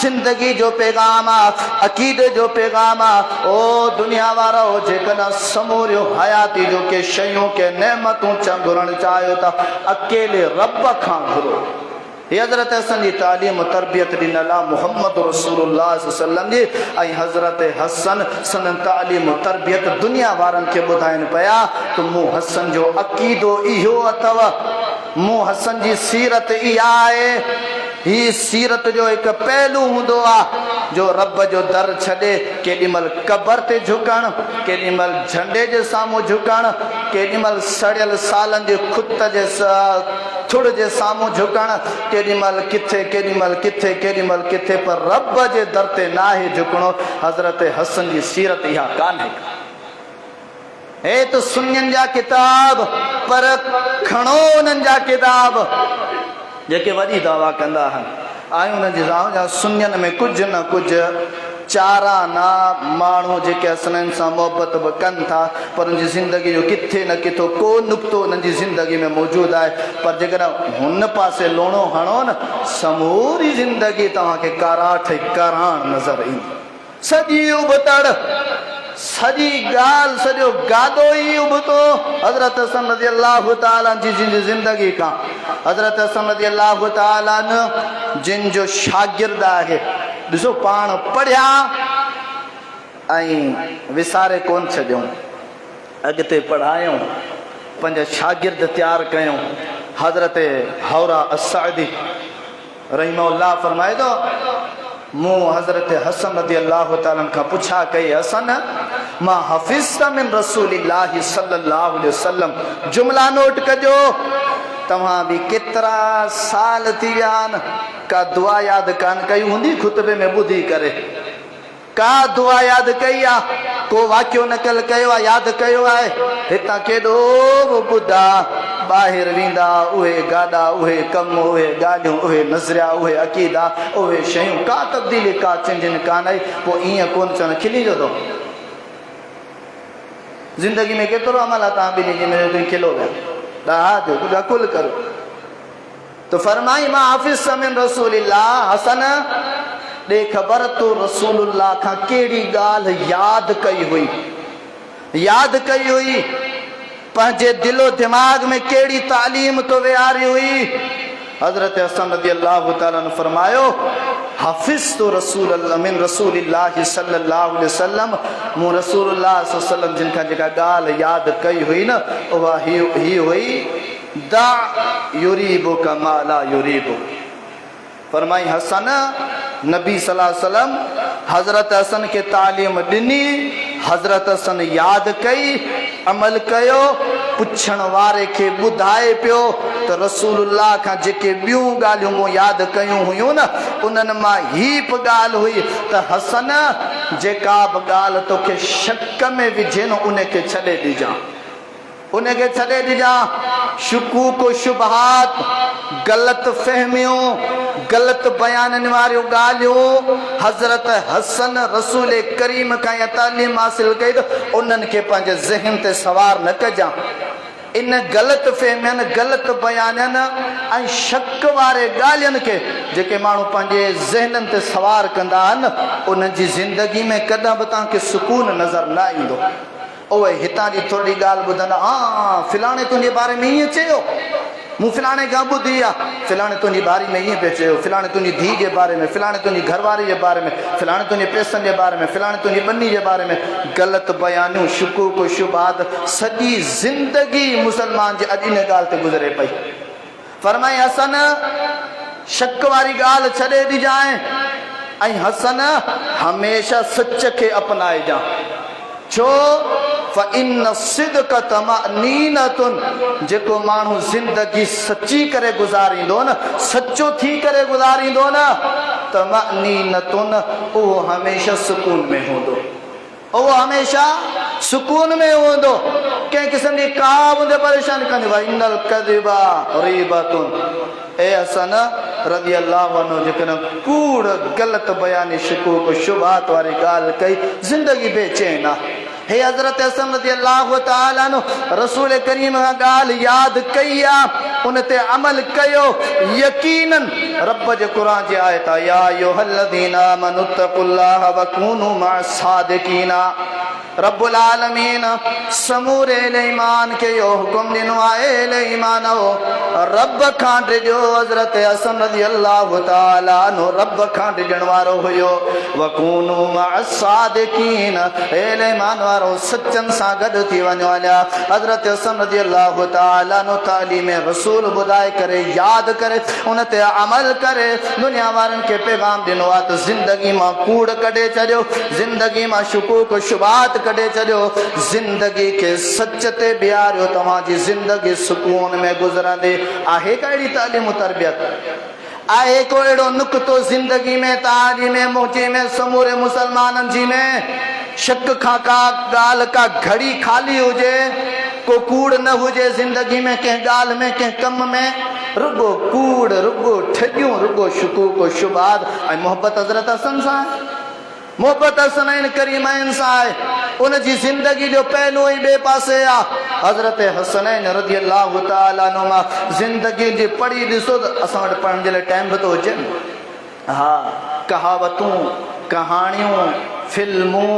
ज़िंदगी जो पैगाम आ अक़ीदे जो पैगाम आ। ओ दुनिया वारा हो जेकॾहिं समूरियो हयाती जो के शयूं के नेमतूं घुरण चाहियो था अकेले रब खां घुरो। हज़रत हसन जी तालीम तरबियत ॾिनल आहे मोहम्मद रसूलुल्लाह सल्लल्लाहु अलैहि वसल्लम जी। ऐं हज़रत हसन सन तालीम तरबियत दुनिया वारनि खे ॿुधाइनि पिया त मूं हसन जो अक़ीदो इहो अथव। मूं हसन जी सीरत इहा आहे। ही सीरत जो एक पहलू हूंदो आहे जो रब जो दर छॾे केॾीमहिल कबर ते झुकण केॾीमहिल झंडे जे साम्हूं झुकण केॾीमहिल सड़ियल सालनि जे खुत जे थुड़ जे साम्हूं झुकण केॾीमहिल किथे केॾीमहिल किथे केॾीमहिल किथे पर रब जे दर ते नाहे झुकणो। हज़रत हसन जी सीरत इहा कान्हे। हे त सुन्नियुनि जा किताब पर खणो उन्हनि जा किताब जेके वॾी दावा कंदा आहिनि। आहियूं उन्हनि जी जा सुन्नियुनि में कुझु न कुझु चाराना माण्हू जेके हसननि सां मोहबत बि कनि था पर उनजी ज़िंदगी जो किथे न किथे को नुक़्तो उन्हनि जी ज़िंदगी में मौजूदु आहे। पर जेकॾहिं हुन पासे लोणो हणो न समूरी ज़िंदगी तव्हांखे काराठ कराण नज़र ईंदी। सॼी उबतड़ सॼी ॻाल्हि सॼो गादो ई उबतो हज़रत हसन रज़ी अल्लाह ताला जी जिन ज़िंदगी खां। हज़रत हसन रज़ी अल्लाह ताला जिन जो शागिर्द आहे ॾिसो पाण पढ़िया ऐं विसारे कोन छॾियऊं अॻिते पढ़ायूं पंहिंजा शागिर्द तयारु कयूं। हज़रत हौरा असादी रहीमहुल्लाह फरमाए थो मूं हज़रत हसन रज़ी अल्लाह ताला खां पुछा कई हसन मां हफ़िज़्त मिन रसूलिल्लाह सल्लल्लाहु अलैहि वसल्लम जुमला नोट कजो। तव्हां बि केतिरा साल थी विया आहिनि का दुआ यादि कान कई हूंदी खुतबे में ॿुधी करे का दुआ यादि कई आहे को वाक़ियो नकल कयो आहे यादि कयो आहे। हितां केॾो बि ॿुधा ॿाहिरि वेंदा उहे गाॾा उहे कम उहे ॻाल्हियूं उहे नज़रिया उहे अक़ीदा उहे शयूं का तब्दीली का चेंजिंग कान आई। पोइ ईअं कोन चवणु खिली जो थो ज़िंदगी में केतिरो अमल आहे तव्हां ॿिन्ही में खिलो विया ॾहा जो कुझु अकुल करो तो फरमाई मां हाफ़िज़ मिन रसूलिल्लाह हसन ॾे ख़बर तो रसूलुल्लाह खां कहिड़ी ॻाल्हि यादि कई हुई पंहिंजे दिलो दिमाग़ में कहिड़ी तालीम तो विहारी हुई। हज़रत हसन रज़ी अल्लाह ताला ने फरमायो हाफ़िज़ तो रसूल मिन रसूलिल्लाह सल्लल्लाहु अलैहि वसल्लम मूं रसूलुल्लाह सल्लल्लाहु अलैहि वसल्लम जिन खां जेका ॻाल्हि यादि कई हुई न उहा ही हुई दा युरीबु का माला युरीबु। फरमाई हसन नबी सल्लल्लाहु अलैहि वसल्लम हजरत हसन के तालीम ॾिनी, हजरत हसन याद कई, अमल कयो, पुछण वारे खे ॿुधाए पियो त रसूलुल्लाह खां जेके ॿियूं ॻाल्हियूं मूं यादि कयूं हुयूं न उन्हनि मां ही बि ॻाल्हि हुई त हसन जेका बि ॻाल्हि तोखे शक में विझे न उनखे छॾे ॾिजां, उनखे छॾे ॾिजां। शुकूक शुबहात, ग़लति फहमियूं, ग़लति बयाननि वारियूं ॻाल्हियूं, हज़रत हसन रसूल करीम खां इहा तालीम हासिल कई त उन्हनि खे पंहिंजे ज़हन ते सवार न कजां। इन ग़लति फहमियनि, ग़लति बयाननि ऐं शक वारे ॻाल्हियुनि खे जेके माण्हू पंहिंजे ज़हननि ते सवार कंदा आहिनि उन्हनि जी ज़िंदगी में कॾहिं बि तव्हांखे सुकून नज़र न ईंदो। ओए हितां जी थोरी ॻाल्हि ॿुधंदा, हा फिलाणे तुंहिंजे बारे में ईअं चयो, मूं फिलाणे खां ॿुधी आहे, फिलाणे तुंहिंजी बारी में ईअं पियो चयो, फिलाणे तुंहिंजी धीउ जे बारे में, फिलाणे तुंहिंजी घरवारी जे बारे में, फिलाणे तुंहिंजे पैसनि जे बारे में, फिलाणे तुंहिंजी ॿनी जे बारे में, ग़लति बयानियूं, शुकूक शुबहात, सॼी ज़िंदगी मुस्लमान जे अॼु इन ॻाल्हि ते गुज़रे पई। फरमाई हसन शक वारी ॻाल्हि छॾे ॾिजांइ ऐं हसन हमेशह सच खे अपनाइजां। छो फ़इन्न सिद्क़ तमअनीनतुन, जेको माण्हू ज़िंदगी सची करे गुज़ारींदो न, सचो थी करे गुज़ारींदो न, तमअनीनतुन, उहो हमेशा सुकून में हूंदो, उहो हमेशा सुकून में हूंदो। कंहिं क़िस्म जी का मुंहिंजे परेशान कंदी व इन्नल कज़िबा रीबतुन। ए हसन रज़ी अल्लाहु अन्हु जेकॾहिं कूड़ ग़लति बयानी शुकूक शुबहात वारी ॻाल्हि कई ज़िंदगी बेचैन आहे। हे हज़रत हसन रज़ी अल्लाहु तआला अन्हु रसूल करीम खां ॻाल्हि यादि कई आहे, उन ते अमल कयो, यकीनन रब जे क़ुर जी आयत आहे या अय्युहल्लज़ीना आमनू तक़ुल्लाह व कूनू मअस सादिकीना। रब्बुल आलमीन समूरे ईमान के यो हुकुम ॾिनो आहे, ईमान हो रब खां ॾिजो। हज़रत हसन रज़ी अल्लाहु तआला अन्हु रब खां ॾिजण वारो हुयो। वकूनू मअस सादिकीन, ईमान वारो सचन सां गॾु थी वञो। हलिया हज़रत हसन रज़ी अल्लाहु तआला अन्हु तालीम रसूल ॿुधाए करे यादि करे उन ते अमल करे दुनिया वारनि खे पैगाम ॾिनो आहे त ज़िंदगी मां कूड़ कढे छॾियो, ज़िंदगी मां शुकूक शुबहात कढे छॾियो, ज़िंदगी खे सच ते बीहारियो, तव्हांजी ज़िंदगी सुकून में गुज़रंदी। आहे का अहिड़ी तालीम तरबियत, आहे को अहिड़ो नुक़्तो ज़िंदगी में तव्हांजी में मुंहिंजी में समूरे मुसलमाननि जी में शक खां का ॻाल्हि का घड़ी ख़ाली हुजे, को कूड़ न हुजे ज़िंदगी में, कंहिं ॻाल्हि में कंहिं कम में, रुगो कूड़, रुगो ठगियूं, रुगो शुकूक शुबहात ऐं मोहब्बत हज़रत हसन सां आहे, मोहब्बत हसनैन करीमैन सां आहे। उन जी ज़िंदगी जो पहलू ई ॿिए पासे आहे। हज़रत हसनैन रज़ी अल्लाहु तआला अन्हुमा ज़िंदगी जी पढ़ी ॾिसो त असां वटि पढ़ण जे लाइ टाइम बि थो हुजे। हा, कहावतूं, कहाणियूं, फिल्मूं,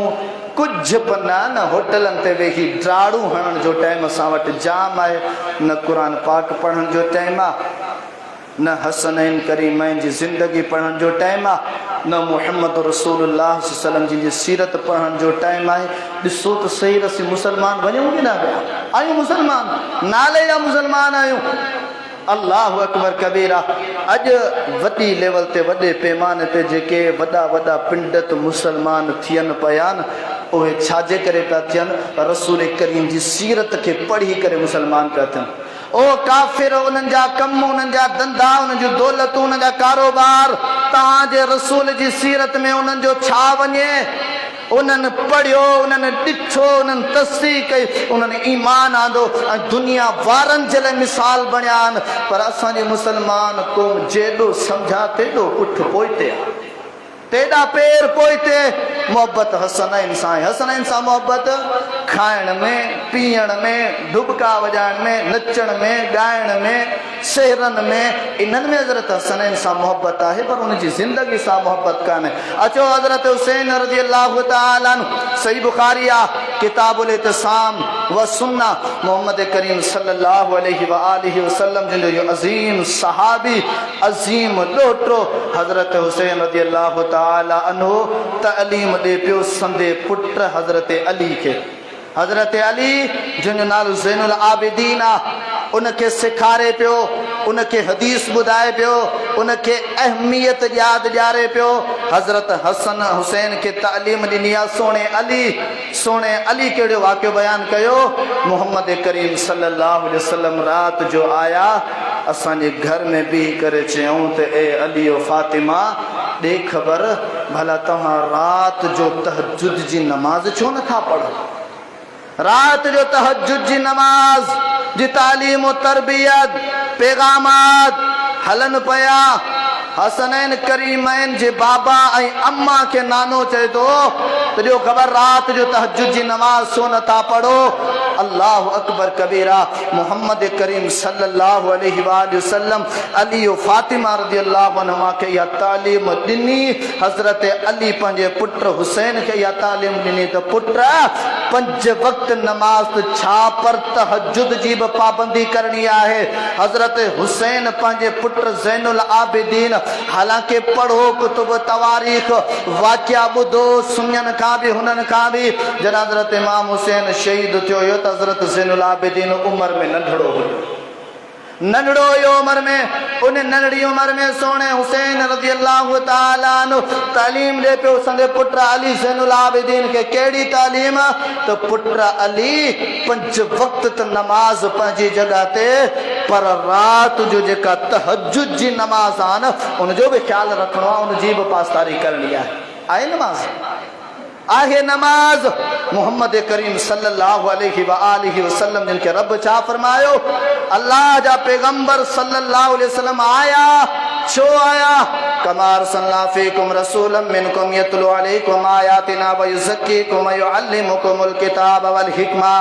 कुझु बि न होटलनि ते वेही ड्राड़ू हणण जो टाइम असां वटि जाम आहे। न क़ुर पाक पढ़ण जो टाइम आहे, न हसनैन करीमैन जी ज़िंदगी पढ़ण जो टाइम आहे, न मुहम्मद रसूलुल्लाह सल्लल्लाहु अलैहि वसल्लम जी सीरत पढ़ण जो टाइम आहे। ॾिसो त सही रसी मुसलमान वञूं की न विया आहियूं, मुसलमान नाले जा मुसलमान आहियूं। अल्लाहु अकबर कबीरा। अॼु वॾी लेवल ते वॾे पैमाने ते जेके वॾा वॾा पिंडत मुसलमान थियनि पिया आहिनि उहे छाजे करे पिया थियनि, रसूल करीम जी सीरत खे पढ़ी करे मुसलमान पिया थियनि। ओ काफ़िर, उन्हनि जा कम, उन्हनि जा धंधा, उन्हनि जूं दौलतूं, उन्हनि जा कारोबार तव्हांजे रसूल जी सीरत में उन्हनि जो छा वञे? उन्हनि पढ़ियो, उन्हनि ॾिठो, उन्हनि तस्दीक़ कई, उन्हनि ईमान आंदो ऐं दुनिया वारनि जे लाइ मिसाल बणिया आहिनि। पर असांजी मुसलमान क़ौम जेॾो सम्झा तेॾो पुठि पोइते आहे, तेॾा पेर पोइते। मोहब्बत हसनैन सां आहे, हसनैन सां मोहब्बत खाइण में, पीअण में, डुबका वॼाइण में, नचण में, ॻाइण में, शहरनि में, इन्हनि में हज़रत हसनैन सां मोहब्बत आहे, पर उनजी ज़िंदगी सां मोहब्बत कान्हे। अचो हज़रत हुसैन रज़ी अल्लाहु तआला अन्हु, सही बुखारी आहे, किताबुल इत्तिसाम व सुन्ना, मोहम्मद करीम सल्लल्लाहु अलैहि व आलिहि वसल्लम जिन जो अज़ीम सहाबी, अज़ीम ॾोहिटो हज़रत हुसैन रज़ी अल्लाहु तआला अन्हु तालीम ॾे पियो संदे पुट हज़रत अली खे। हज़रत अली जिन जो नालो ज़ैनुल आबिदीन आहे, उनके सिखारे पियो, उनके हदीस ॿुधाए पियो, उनके अहमियत याद ॾियारे पियो। हज़रत हसन हुसैन के तालीम ॾिनी आहे। सोने अली कहिड़ो वाक़ियो बयान कयो, मोहम्मद करीम सल्लल्लाहु अलैहि वसल्लम रात जो आया, असांजे घर में भी करे चयूं त ए अली ओ फातिमा ॾे ख़बर भला तव्हां रात जो तहज्जुद जी नमाज छो नथा पढ़ो? रात जो तहज्जुद जी नमाज जी तालीम और तरबियत पैगामात हलन पया। हसनैन करीमैन जे बाबा ऐं अम्मा के नानो चए तो जो ख़बर रात जो तहज्जुद जी नमाज सो नथा पढ़ो। अल्लाह अकबर कबीरा। मोहम्मद करीम सल्लल्लाहु अलैहि वसल्लम अली और फातिमा रज़ियल्लाहु अन्हुमा के या तालीम ॾिनी। हज़रत अली पंहिंजे पुट हुसैन के या तालीम ॾिनी तो पुट 5 वक्त नमाज छा पर तहज्जुद जी भी पाबंदी करनी है। हज़रत हुसैन पंहिंजे पुट ज़ैनुल आबिदीन हालांकि पढ़ो कुतुब तवारीख वाक़िया ॿुधो सुञनि खां बि हुननि खां बि जॾहिं हज़रत इमाम हुसैन शहीद थियो हो त हज़रत ज़ैनुल आबिदीन उम्र में नंढड़ो हुयो उम्र में। उन नंढड़ी उम्र में सोने हुसैन रज़ियल्लाहु ताला अन्हु तालीम दे पियो संदे पुट अली ज़ैनुल आबिदीन के। केड़ी तालीम? तो पुट अली 5 वक्त त नमाज पंहिंजी जगह ते पर रात जो जेका तहज्जुद जी नमाज आहे न उनजो भी ख्याल रखणो आहे, उनजी भी पासदारी करणी आहे नमाज आहे नमाज। मोहम्मद करीम सल्लल्लाहु अलैहि वसल्लम जिनके रब छा फरमायो, अल्लाह जा पैगंबर सल्लल्लाहु अलैहि वसल्लम आया छो आया? कमार सल्ला फीकुम रसूलम मिनकुम यतलु अलैकुम आयातिना व युज़क्कीकुम व युअल्लिमुकुमुल किताब वल हिकमा।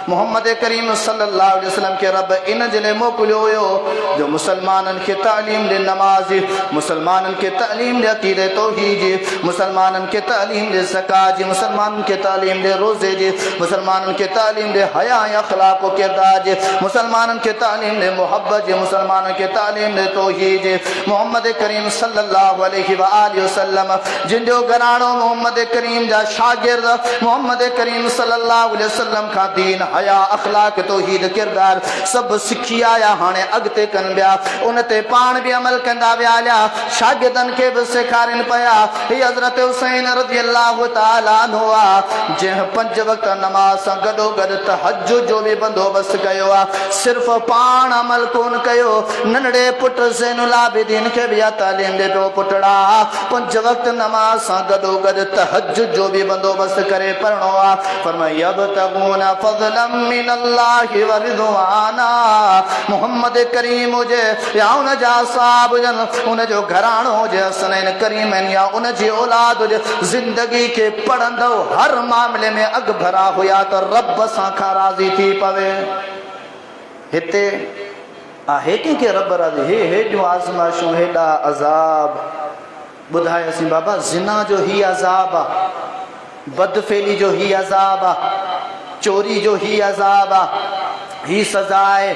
मोहम्मद करीम सल्लल्लाहु अलैहि वसल्लम के रब इन जिले मोकिलियो हुयो जो मुसलमानन के तालीम दे नमाज, मुसलमानन के तालीम दे अकीदे तौहीद, मुसलमानन के तालीम दे ज़कात जी, मुसलमानन के तालीम दे रोजे जी, मुसलमानन के तालीम दे हया अखलाक व किरदार जी, मुसलमानन के तालीम दे मोहब्बत जी, मुसलमानन के तालीम दे तौहीद जी। मोहम्मद करीम सल्लल्लाहु अलैहि वसल्लम जिंजो घराणो मोहम्मद करीम जा शागिर्द मोहम्मद करीम सल्लल्लाहु अलैहि वसल्लम का दीन हया अखलाक तौहीद किरदार सब सिखी आया, हाणे अगते कन बिया उन ते पाण भी अमल कंदा विया, शागिर्दन के भी सेखारन पया। ही हज़रत हुसैन रज़ियल्लाहु ताला अन्हु जंहिं 5 वक्त नमाज सां गॾोगॾु तहज्जुद जो भी बंदोबस्त कयो आहे। सिर्फ़ पाण अमल कोन कयो, नंढड़े पुट ज़ैनुल आबिदीन के भी तालीम दे पियो, पुटड़ा 5 वक्त नमाज सां गॾोगॾु तहज्जुद जो भी बंदोबस्त करे पढ़णो आहे। फरमाया यबतगूना फज़लन मिनल्लाहि व रिज़वाना। मोहम्मद करीम हुजे या उन जा साहब हुजनि, उन जो घराणो हुजे हसनैन करीमैन या उन जी औलाद हुजे, जिंदगी के पढ़ंदो हर मामले में अग भरा हुया तो रब सां खां राज़ी थी पवे। हिते आहे कंहिंखे रब राज़ी, हेॾियूं आज़माइशूं हेॾा अज़ाब ॿुधाए असीं बाबा। ज़िना जो ही अज़ाब आहे, बदफेली जो ही अज़ाब आहे, चोरी जो ही अज़ाब आहे, ही सज़ा आहे।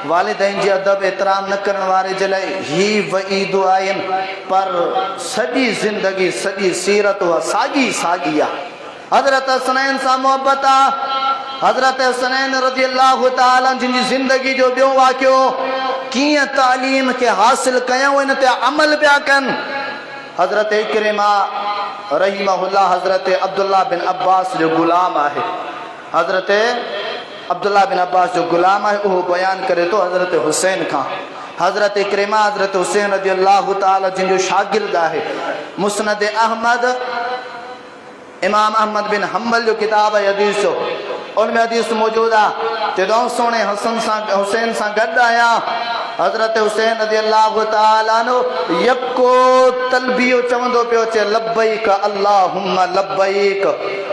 वालिदैन जे अदब एतराम न करण वारे जे लाइ ही वईदो आहिनि, पर सॼी ज़िंदगी सॼी सीरत साॻी आहे। हज़रत हसनैन सां मोहब्बत आहे। हज़रत हसनैन रज़ियल्लाहु ताला जिनकी ज़िंदगी जो ॿियो वाक़ियो कीअं तालीम के हासिल कयूं, इन ते अमल पिया कनि। हज़रत इकरिमा रहीमहुल्लाह हज़रत अब्दुल्लाह बिन अब्बास जो गुलाम आहे। हज़रत अब्दुल्लाह बिन अब्बास जो गुलाम है, वो बयान करे तो हज़रत हुसैन खां। हज़रत इकरिमा हज़रत हुसैन रज़ियल्लाहु ताला जिन जो शागिर्द है। मुस्नद अहमद इमाम अहमद बिन हम्बल जो किताब है हदीस, उनमें हदीस मौजूद है। जदों सोने हुसैन सां गॾु आया, हज़रत हुसैन रज़ियल्लाहु ताला अन्हु यको तलबियो चवंदो पियो चे, लब्बैक अल्लाहुम्मा लब्बैक,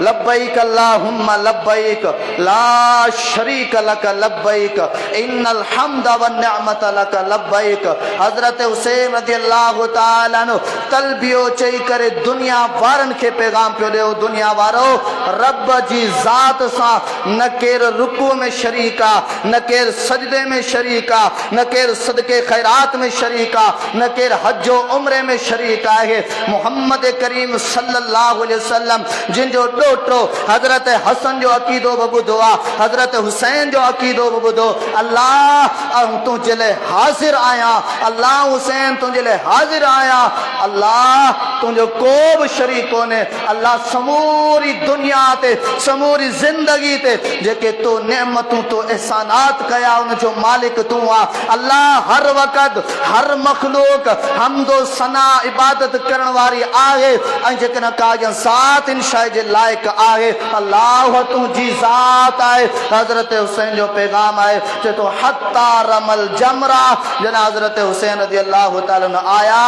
लब्बैक अल्लाहुम्मा लब्बैक, ला शरीक लक लब्बैक, इन्नल हम्द व निअमत लक लब्बैक। हज़रत हुसैन रज़ियल्लाहु ताला अन्हु तलबियो चई करे दुनिया वारन के पैगाम पियो ॾियो, दुनिया वारो रब जी ज़ात सा न केर रुकू में शरीका, न केर सजदे में शरीका, न केर सदके खैरात में शरीका, न केर हज्जो उम्रे में शरीका है। मोहम्मद करीम सल्लल्लाहु अलैहि वसल्लम जिन जो डोटो हजरत हसन जो अकीदो बबुदो आ, हजरत हुसैन जो अकीदो बबुदो। अल्लाह तुझे ले हाजिर आया, अल्लाह हुसैन तुझे ले हाजिर आया, अल्लाह तुझो को भी शरीको ने, अल्लाह समूरी दुनिया ते समूरी जिंदगी ते जेके तो नेमतू तो एहसानात कया उन जो मालिक तू आ। अल्लाह हर वक़्त हर मखलूक हमदो सना इबादत करण वारी आहे ऐं जेकॾहिं काजन साथ इन शइ जे लाइक़ आहे। अल्लाह तुंहिंजी ज़ात आहे। हज़रत हुसैन जो पैगाम आहे, चए तो हत्ता रमल जमरा, जना हज़रत हुसैन रज़ी अल्लाह ताला अन्हु आया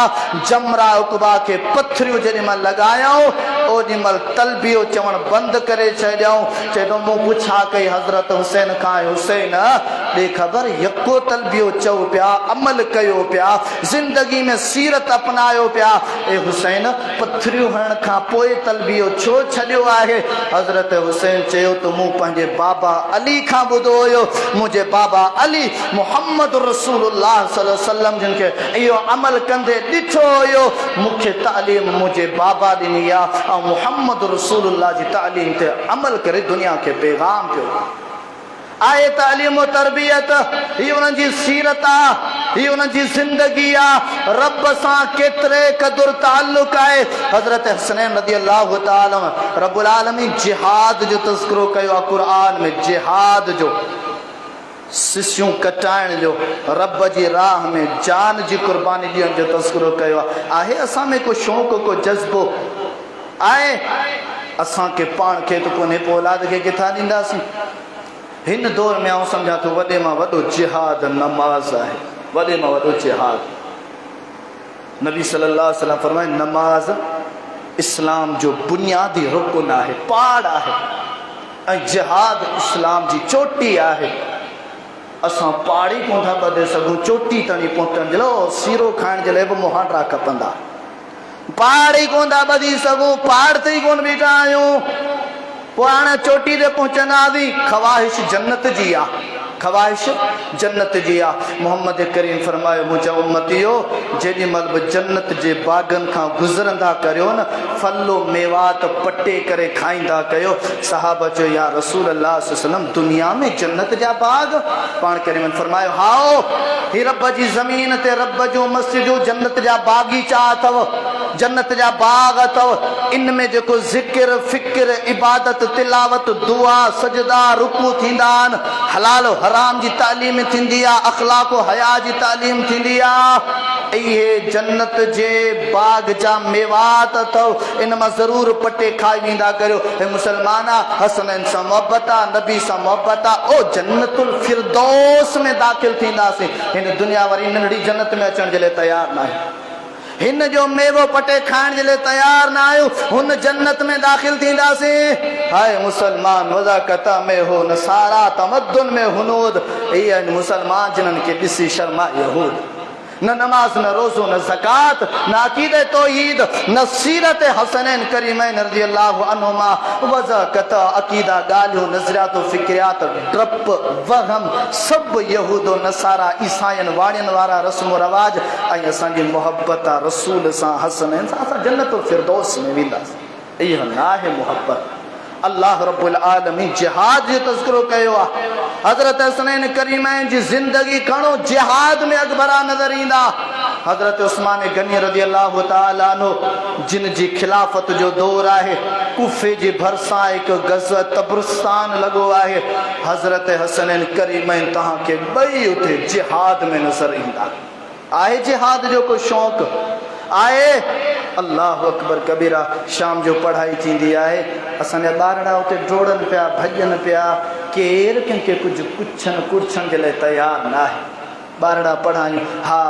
जमरा उकबा के पत्थरियूं जेॾी महिल लॻायूं ओॾी महिल तलबियो चवण बंदि करे छॾियऊं। चए तो मूं पुछा कई हज़रत हुसैन खां, हुसैन ॾे ख़बर यको तलबियो चओ पिया, अमल कयो पिया, ज़िंदगी में सीरत अपनायो पिया, ए हुसैन पत्थरियूं हणण खां पोइ तलबियो छो छॾियो आहे? हज़रत हुसैन चयो त मूं पंहिंजे बाबा अली खां ॿुधो हुयो, मुंहिंजे बाबा अली मुहम्मद रसूलुल्लाह सल्लल्लाहु अलैहि वसल्लम जिन खे इहो अमल कंदे ॾिठो हुयो, मूंखे तालीम मुंहिंजे बाबा ॾिनी आहे ऐं मुहम्मद रसूलुल्लाह जी तालीम ते अमल करे दुनिया खे पैगाम पियो आहे। तालीम और तरबियत ही उन्हनि जी सीरत आहे, ही उन्हनि जी ज़िंदगी आहे, रब सां केतिरे क़दुरु ताल्लुक़ आहे। हज़रत हसनैन रज़ी अल्लाह ताला रब्बुल आलमीन जिहाद जो तज़किरो कयो आहे क़ुरान में, जिहाद जो, सिसियूं कटाइण जो, रब जी राह में जान जी क़ुर्बानी ॾियण जो तज़किरो कयो आहे। असां में को शौक़ु को जज़्बो आहे? असांखे पाण खे त कोन्हे, पोइ औलाद खे किथां ॾींदासीं? हिन दौर में आउं सम्झां थो वॾे मां वॾो जिहाद नमाज़ आहे, वॾे मां वॾो जिहाद। नबी सल्लल्लाहु अलैहि वसल्लम फरमाए नमाज़ इस्लाम जो बुनियादी रुकन आहे, पाड़ आहे, ऐं जिहाद इस्लाम जी चोटी आहे। असां पाड़ी कोन था ॿधे सघूं, चोटी ताईं पहुचण जे लाइ सीरो खाइण जे लाइ बि मुहांडा खपंदा, पाड़ी कोन था ॿधी सघूं, पाड़ ते ई कोन बीठा आहियूं, पोइ हाणे चोटी ते पहुचंदासीं। ख़वाहिश जन्नत जी आहे, ख़वाहिश जन्नत जी आहे। मोहम्मद करीम फरमायो मुंहिंजा उम्मतियो जेॾी महिल बि जन्नत जे बाग़नि खां गुज़रंदा करियो न, फलो मेवात पटे करे खाईंदा कयो। सहाबा चयो या रसूल अल्लाह सल्लल्लाहु अलैहि वसल्लम दुनिया में जन्नत जा बाग़? पाण करीम फरमायो हाओ, ही रब जी ज़मीन ते रब जूं मस्जिदूं जन्नत जा बाग़ीचा अथव, जन्नत जा बाग़ अथव। इन में जेको ज़िक्र फ़िक्र इबादत तिलावत दुआ सजदा रुकू थींदा आहिनि, हलाल हराम जी तालीम थींदी आहे, अखलाक हया जी तालीम थींदी आहे। इहे जन्नत जे बाग जा मेवात अथव, इन मां ज़रूर पटे खाई वेंदा करियो। हे मुसलमान हसनैन सां मोहबत आहे, नबी सां मोहबत आहे, ओ जन्नतुल फिरदौस में दाख़िल थींदासीं। हिन दुनिया वारी नंढड़ी जन्नत में अचण जे लाइ तयारु न आहे, हिन जो मेवो पटे खाइण जे लाइ तयार न आहियूं, हुन जन्नत में दाख़िल थींदासीं। हाय मुसलमान वज़ाकता में हो नसारा तमद्दुन में हुनूद, इहे आहिनि मुसलमान जिन्हनि खे ॾिसी शर्मा यहूद। न नमाज, न रोज़ो, न ज़कात, न अक़ीदे तौहीद, न सीरत हसनैन करीमैन रज़ी अल्लाहु अन्हुमा, वज़ाकत अक़ीदा ॻाल्हियूं नज़रियात फ़िक्रियात डप वहम सभु यहूदो नसारा ईसाइनि वाणियुनि वारा रस्म रवाज ऐं असांजी मोहबत आहे रसूल सां हसनैन सां, असां जन्नतुल फिरदौस में वेंदासीं। इहो न आहे मोहबत। अल्लाह रब्बुल आलमीन जिहाद जो तज़किरो कयो आहे। हज़रत हसनैन करीमैन जी ज़िंदगी घणो जिहाद में अकबरा नज़र ईंदा। हज़रत उस्मान गनी रज़ी अल्लाह ताला अन्हु जिन जी खिलाफ़त जो दौर आहे, कूफे जे भरिसां हिकु ग़ज़वा तबरिस्तान लॻो आहे। हज़रत हसनैन करीमैन तव्हांखे ॿई उते जिहाद में नज़र ईंदा। आहे जिहाद जो को शौक़ु आहे? अल्लाह अकबर कबीरा। शाम जो पढ़ाई थींदी आहे, असांजा ॿारड़ा उते डोड़नि पिया, भॼनि पिया, केरु कंहिंखे कुझु पुछनि कुड़छनि जे लाइ तयारु न आहे। ॿारड़ा पढ़ायूं, हा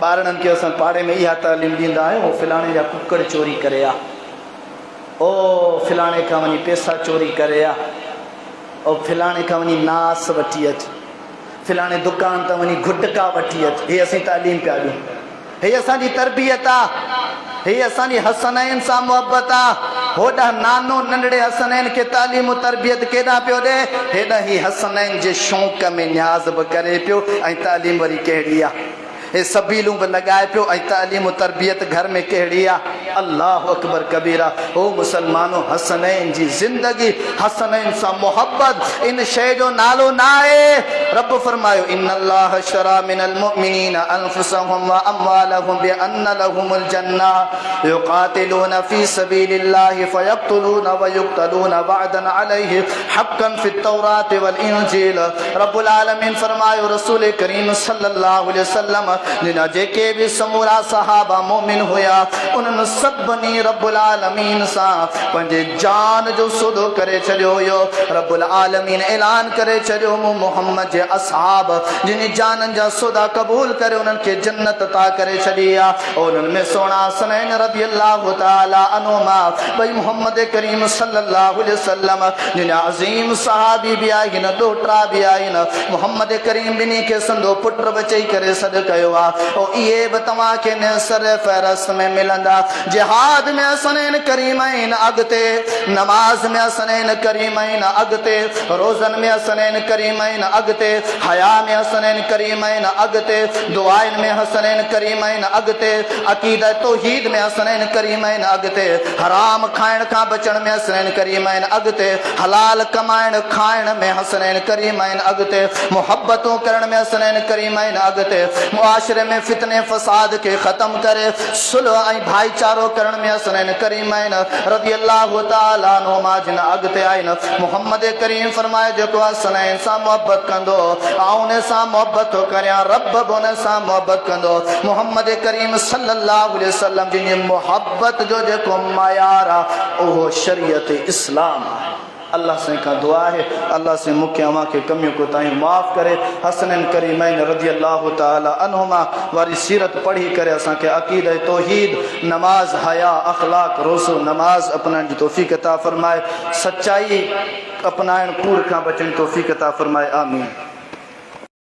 ॿारड़नि खे असां पाड़े में इहा तालीम ॾींदा आहियूं, फिलाणे जा कुकड़ चोरी करे आ, ओ फिलाणे खां वञी पैसा चोरी करे आ, ओ फिलाणे खां वञी नास वठी अचु, फिलाणे दुकान तां वञी गुटका वठी अचु। हे असीं तालीम पिया ॾियूं, हे असांजी तरबियत आहे, हे असांजी हसनैन सां मोहबत आहे। होॾा नानो नंढड़े हसनैन खे तालीम तरबियत केॾां पियो ॾे, हेॾा ही हसनैन जे शौक़ में न्याज़ बि करे पियो ऐं तालीम वरी कहिड़ी आहे, हे सबीलूं बि लॻाए पियो ऐं तालीम तरबियत घर में कहिड़ी आहे। अल्लाह अकबर कबीरा। ओ मुसलमानो, हसनैन जी ज़िंदगी, हसनैन सां मोहब्बत, इन शइ जो नालो न आहे। रब फरमायो इन्नल्लाह अशरा मिनल मुमिनीना अनफुसहुम व अमवालहुम बिअन्न लहुमुल जन्नह युकातिलूना फी सबीलिल्लाहि फयक्तुलूना व युक्तलूना वअदन अलैहि हक्कन फित तौरात वल इंजील। रब्बुल आलमीन फरमायो रसूल करीम सल्लल्लाहु अलैहि वसल्लम जिना जेके भी समूरा सहाबा मोमिन हुया उन्हनि सभिनी रब्बुल आलमीन सां पंहिंजे जान जो सौदो करे छॾियो हुयो। रब्बुल आलमीन ऐलान करे छॾियो मोहम्मद जे असहाब जिन जाननि जा सौदा क़बूल करे उन्हनि खे जन्नत अता करे छॾी आहे। उन्हनि में सोना हसनैन रज़ियल्लाहु ताला अन्हुमा भई मोहम्मद करीम सल्लल्लाहु अलैहि वसल्लम जिन अज़ीम सहाबी भी आहिनि, ॾोहिटा भी आहिनि, मोहम्मद करीम ॿिन्ही खे संदो पुट बि चई करे सॾु कयो। इहे बि तव्हांखे नसर फ़हरिस्त में मिलंदा। जिहाद में हसनैन करीमैन अॻिते, नमाज में हसनैन करीमैन अॻिते, रोज़न में हसनैन करीमैन अॻिते, हया में हसनैन करीमैन अॻिते, दुआइन में हसनैन करीमैन अॻिते, अक़ीदत तौहीद में हसनैन करीमैन अॻिते, हराम खाइण खां बचण में हसनैन करीमैन अॻिते, हलाल कमाइण खाइण में हसनैन करीमैन अॻिते, मुहब्बतूं करण में हसनैन करीमैन अॻिते, मुआशरे में फितने फसाद के ख़त्म करे सुलह ऐं भाईचारो करण में हसनैन करीमैन रज़ियल्लाहु ताला अन्हुमा जिन अॻिते आहिनि। मोहम्मद करीम फरमाए जेको हसनैन सां मोहब्बत कंदो ऐं उन सां मोहब्बत थो करियां, रब बि उन सां मोहब्बत कंदो। मोहम्मद करीम सल्लल्लाहु अलैहि वसल्लम जी मोहब्बत जो जेको मयार आहे उहो शरीयत इस्लाम आहे। अल्लाह से का दुआ है, अल्लाह से मुख्य अमा के कमियों को ताई माफ़ करे। हसनैन करीमैन रज़ियल्लाहु ताला अन्हुमा वारी सीरत पढ़ी करे असां के अक़ीदत तौहीद, नमाज, हया, अखलाक, रोज़ो नमाज अपनाइण जी तौफ़ीक़ अता फरमाए, सच्चाई अपनाइण, कूड़ खां बचण जी तौफ़ीक़ अता फरमाए। आमीन।